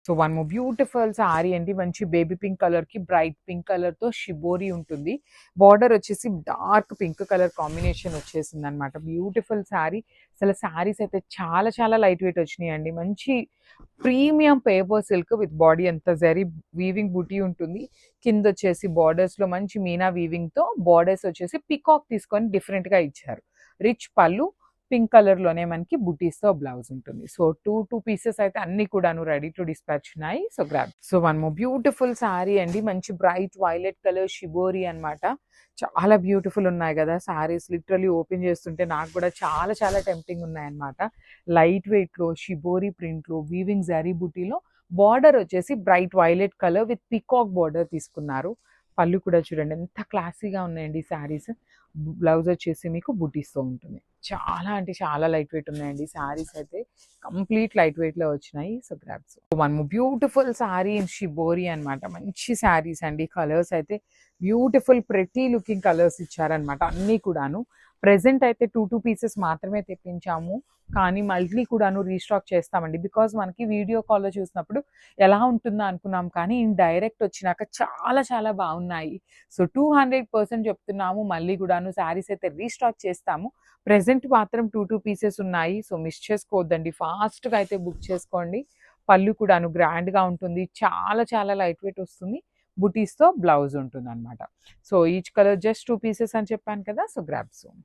So one more beautiful sari అండి. మంచి baby pink కలర్‌కి బ్రైట్ పింక్ కలర్‌తో షిబోరి ఉంటుంది. బార్డర్ వచ్చేసి డార్క్ పింక్ కలర్ కాంబినేషన్ వచ్చేసిందనమాట. బ్యూటిఫుల్ సారీ. అసలు సారీస్ అయితే చాలా చాలా లైట్ వెయిట్ వచ్చినాయండి. మంచి premium paper silk with body అంతా జరీ వీవింగ్ బూటీ ఉంటుంది. కిందొచ్చేసి బార్డర్స్‌లో మంచి మీనా వీవింగ్‌తో బార్డర్స్ వచ్చేసి పీకాక్ తీసుకొని డిఫరెంట్‌గా ఇచ్చారు. రిచ్ పళ్ళు పింక్ కలర్‌లోనే మనకి బుటీస్‌తో బ్లౌజ్ ఉంటుంది. సో 2 పీసెస్ అయితే అన్నీ కూడాను రెడీ టు డిస్పాచ్ ఉన్నాయి. So grab. So one more beautiful sari అండి. మంచి బ్రైట్ వైలెట్ కలర్ షిబోరి అన్నమాట. చాలా బ్యూటిఫుల్ ఉన్నాయి గదా! సారీస్ లిటరల్లీ ఓపెన్ చేస్తుంటే నాకు కూడా చాలా చాలా టెంప్టింగ్ ఉన్నాయన్నమాట. లైట్ వెయిట్‌లో షిబోరి ప్రింట్‌లో వీవింగ్ జరీ బూటీలో బార్డర్ వచ్చేసి bright violet colour with peacock border తీసుకున్నారు. పళ్ళు కూడా చూడండి ఎంత క్లాసీగా ఉన్నాయండి సారీస్. బ్లౌజ్ వచ్చేసి మీకు బూటీస్‌తో ఉంటుంది. చాలా అంటే చాలా లైట్ వెయిట్ ఉన్నాయండి సారీస్ అయితే. కంప్లీట్ లైట్ వెయిట్‌లో వచ్చినాయి. So grabs. One more beautiful sorry in shibori అన్నమాట. మంచి సారీస్ అండి. కలర్స్ అయితే బ్యూటిఫుల్ ప్రెటీ లుకింగ్ కలర్స్ ఇచ్చారన్నమాట అన్నీ కూడాను. ప్రెజెంట్ అయితే 2 పీసెస్ మాత్రమే తెప్పించాము. కానీ మళ్ళీ కూడాను రీస్టాక్ చేస్తామండి. బికాజ్ మనకి వీడియో కాల్‌లో చూసినప్పుడు ఎలా ఉంటుందో అనుకున్నాం కానీ ఇన్ డైరెక్ట్ వచ్చినాక చాలా చాలా బాగున్నాయి. సో 200% చెప్తున్నాము. మళ్ళీ కూడాను సారీస్ అయితే రీస్టాక్ చేస్తాము. ప్రెజెంట్ మాత్రం 2 పీసెస్ ఉన్నాయి. సో మిస్ చేసుకోవద్దండి. ఫాస్ట్‌గా అయితే బుక్ చేసుకోండి. పళ్ళు కూడాను గ్రాండ్‌గా ఉంటుంది. చాలా చాలా లైట్ వెయిట్ వస్తుంది. బుటీస్‌తో బ్లౌజ్ ఉంటుందన్నమాట. So each colour just 2 pieces అని చెప్పాను కదా! So grab soon.